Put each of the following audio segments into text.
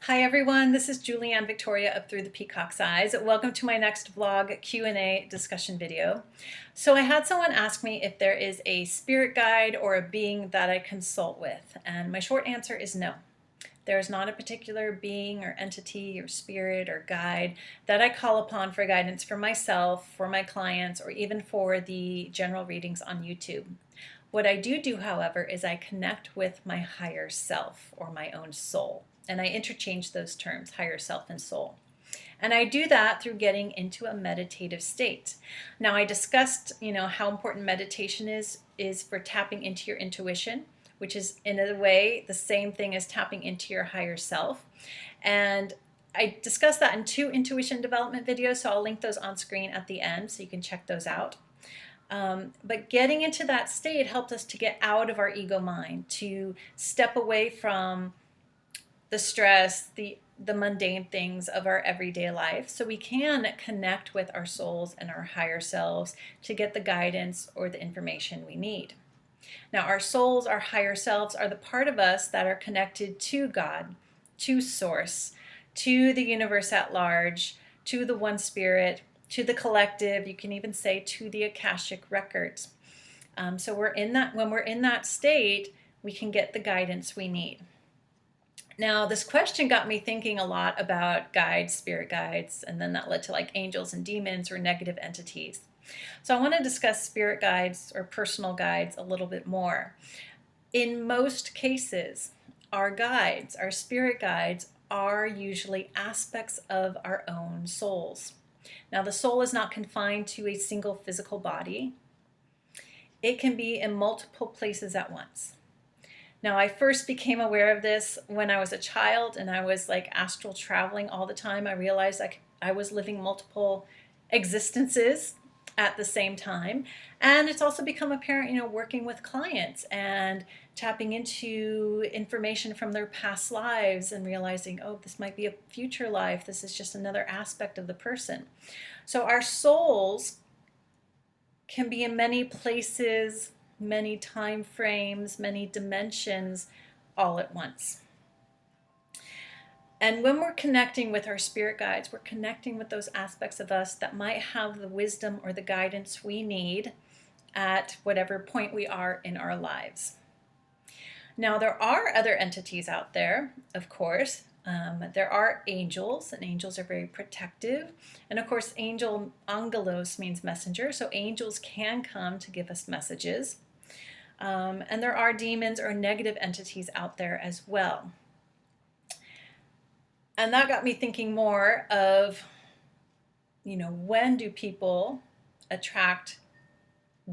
Hi everyone, this is Julianne Victoria of Through the Peacock's Eyes. Welcome to my next vlog Q&A discussion video. So I had someone ask me if there is a spirit guide or a being that I consult with, and my short answer is no. There is not a particular being or entity or spirit or guide that I call upon for guidance for myself, for my clients, or even for the general readings on YouTube. What I do, however, is I connect with my higher self or my own soul. And I interchange those terms, higher self and soul. And I do that through getting into a meditative state. Now, I discussed, how important meditation is for tapping into your intuition, which is in a way the same thing as tapping into your higher self. And I discussed that in 2 intuition development videos, so I'll link those on screen at the end so you can check those out. But getting into that state helped us to get out of our ego mind, to step away from the stress, the mundane things of our everyday life, so we can connect with our souls and our higher selves to get the guidance or the information we need. Now, our souls, our higher selves, are the part of us that are connected to God, to Source, to the universe at large, to the One Spirit, to the collective. You can even say to the Akashic records. So when we're in that state, we can get the guidance we need. Now, this question got me thinking a lot about guides, spirit guides, and then that led to like angels and demons or negative entities. So I want to discuss spirit guides or personal guides a little bit more. In most cases, our guides, our spirit guides, are usually aspects of our own souls. Now, the soul is not confined to a single physical body. It can be in multiple places at once. Now, I first became aware of this when I was a child and I was like astral traveling all the time. I realized I was living multiple existences at the same time. And it's also become apparent, working with clients and tapping into information from their past lives and realizing, oh, this might be a future life. This is just another aspect of the person. So our souls can be in many places, many time frames, many dimensions all at once. And when we're connecting with our spirit guides, we're connecting with those aspects of us that might have the wisdom or the guidance we need at whatever point we are in our lives. Now, there are other entities out there, of course. There are angels, and angels are very protective. And of course, angelos means messenger, so angels can come to give us messages. And there are demons or negative entities out there as well. And that got me thinking more of, when do people attract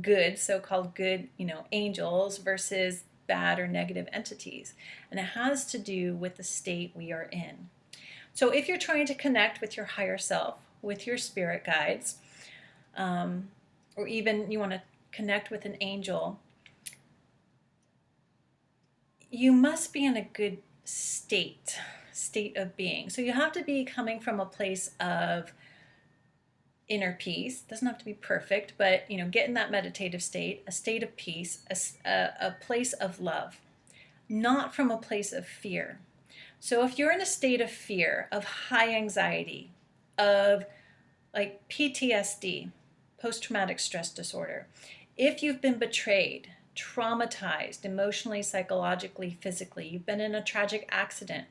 good, so-called good, angels versus bad or negative entities? And it has to do with the state we are in. So if you're trying to connect with your higher self, with your spirit guides, or even you want to connect with an angel, you must be in a good state of being. So you have to be coming from a place of inner peace. It doesn't have to be perfect, but get in that meditative state, a state of peace, a place of love, not from a place of fear. So if you're in a state of fear, of high anxiety, of like PTSD, post-traumatic stress disorder, if you've been betrayed, traumatized emotionally, psychologically, physically, you've been in a tragic accident,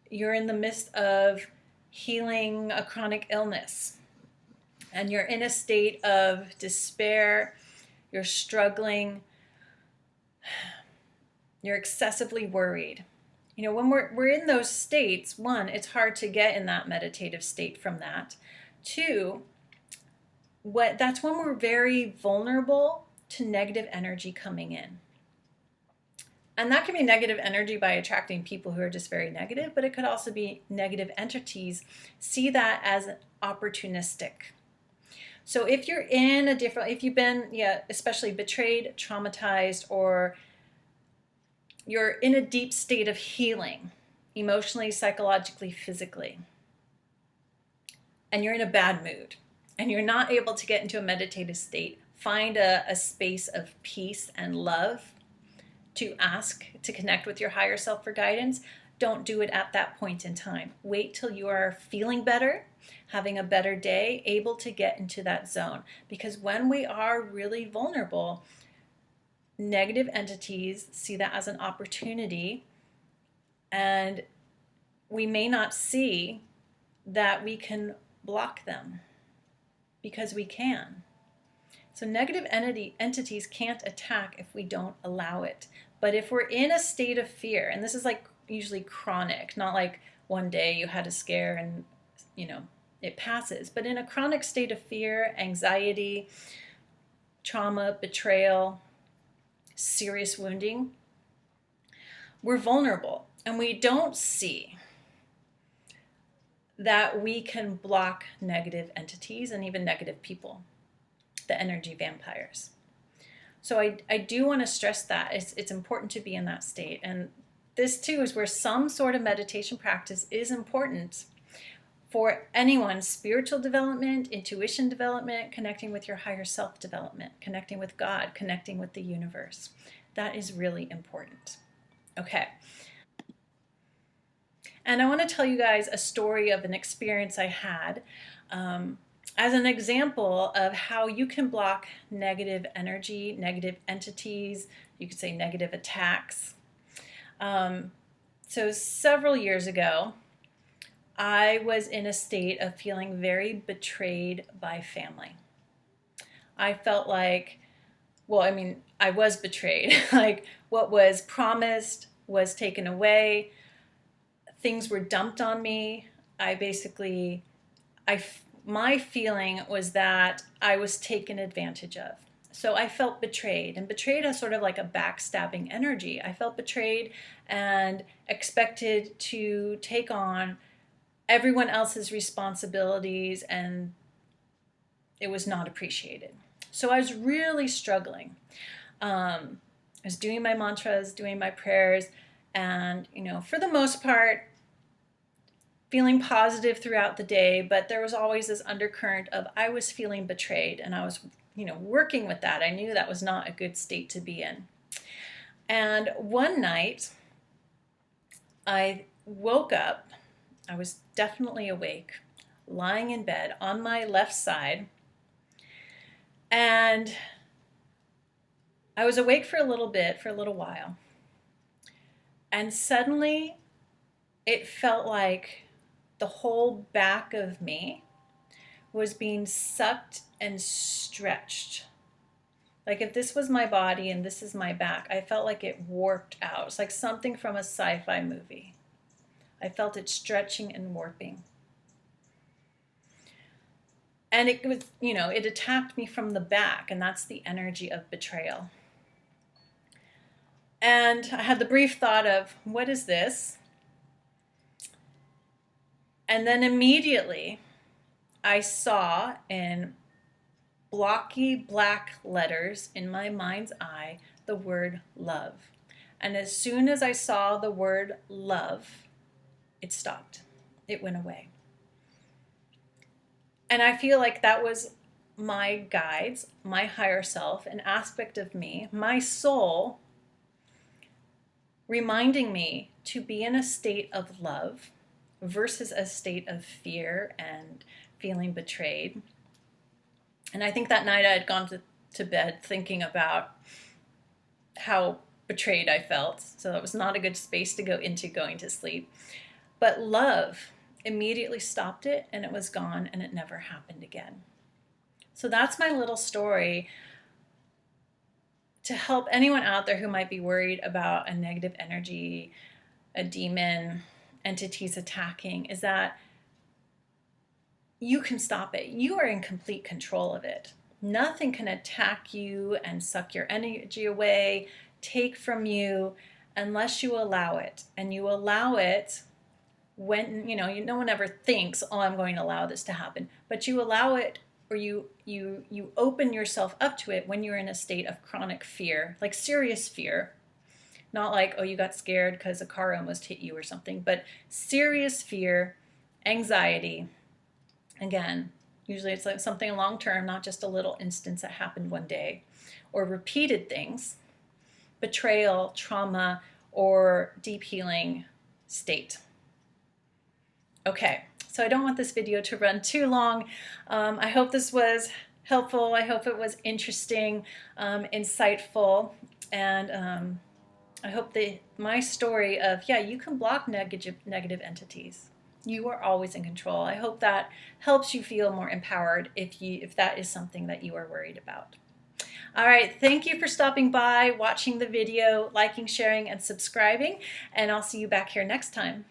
you're in the midst of healing a chronic illness, and you're in a state of despair, you're struggling, you're excessively worried. When we're in those states, 1, it's hard to get in that meditative state from that. 2, that's when we're very vulnerable to negative energy coming in. And that can be negative energy by attracting people who are just very negative, but it could also be negative entities. See that as opportunistic. So if you're in if you've been, especially betrayed, traumatized, or you're in a deep state of healing, emotionally, psychologically, physically, and you're in a bad mood, and you're not able to get into a meditative state, find a space of peace and love to ask to connect with your higher self for guidance. don't do it at that point in time. Wait till you are feeling better, having a better day, able to get into that zone. Because when we are really vulnerable, negative entities see that as an opportunity, and we may not see that we can block them, because we can. So negative entities can't attack if we don't allow it. But if we're in a state of fear, and this is like usually chronic, not like one day you had a scare and it passes, but in a chronic state of fear, anxiety, trauma, betrayal, serious wounding, we're vulnerable, and we don't see that we can block negative entities and even negative people, the energy vampires. So I do want to stress that it's important to be in that state. And this too is where some sort of meditation practice is important for anyone's spiritual development, intuition development, connecting with your higher self development, connecting with God, connecting with the universe. That is really important. Okay. And I want to tell you guys a story of an experience I had as an example of how you can block negative energy, negative entities, you could say negative attacks. So several years ago, I was in a state of feeling very betrayed by family. I felt like, I was betrayed. Like what was promised was taken away. Things were dumped on me. My feeling was that I was taken advantage of. So I felt betrayed, and betrayed has sort of like a backstabbing energy. I felt betrayed and expected to take on everyone else's responsibilities, and it was not appreciated. So I was really struggling. I was doing my mantras, doing my prayers, and, for the most part, feeling positive throughout the day, but there was always this undercurrent of I was feeling betrayed, and I was, working with that. I knew that was not a good state to be in. And one night, I woke up. I was definitely awake, lying in bed on my left side, and I was awake for a little while, and suddenly it felt like the whole back of me was being sucked and stretched. Like if this was my body and this is my back, I felt like it warped out. It's like something from a sci-fi movie. I felt it stretching and warping. And it was, it attacked me from the back, and that's the energy of betrayal. And I had the brief thought of, what is this? And then immediately I saw in blocky black letters in my mind's eye the word love. And as soon as I saw the word love, it stopped. It went away. And I feel like that was my guides, my higher self, an aspect of me, my soul, reminding me to be in a state of love versus a state of fear and feeling betrayed. And I think that night I had gone to bed thinking about how betrayed I felt. So it was not a good space to go into going to sleep. But love immediately stopped it, and it was gone, and it never happened again. So that's my little story to help anyone out there who might be worried about a negative energy, a demon, entities attacking, is that you can stop it. You are in complete control of it. Nothing can attack you and suck your energy away, take from you, unless you allow it. And you allow it when, no one ever thinks, oh, I'm going to allow this to happen. But you allow it, or you open yourself up to it when you're in a state of chronic fear, like serious fear. Not like, oh, you got scared because a car almost hit you or something, but serious fear, anxiety. Again, usually it's like something long-term, not just a little instance that happened one day, or repeated things, betrayal, trauma, or deep healing state. Okay, so I don't want this video to run too long. I hope this was helpful. I hope it was interesting, insightful, and I hope that my story of, yeah, you can block negative entities. You are always in control. I hope that helps you feel more empowered if that is something that you are worried about. All right, thank you for stopping by, watching the video, liking, sharing, and subscribing, and I'll see you back here next time.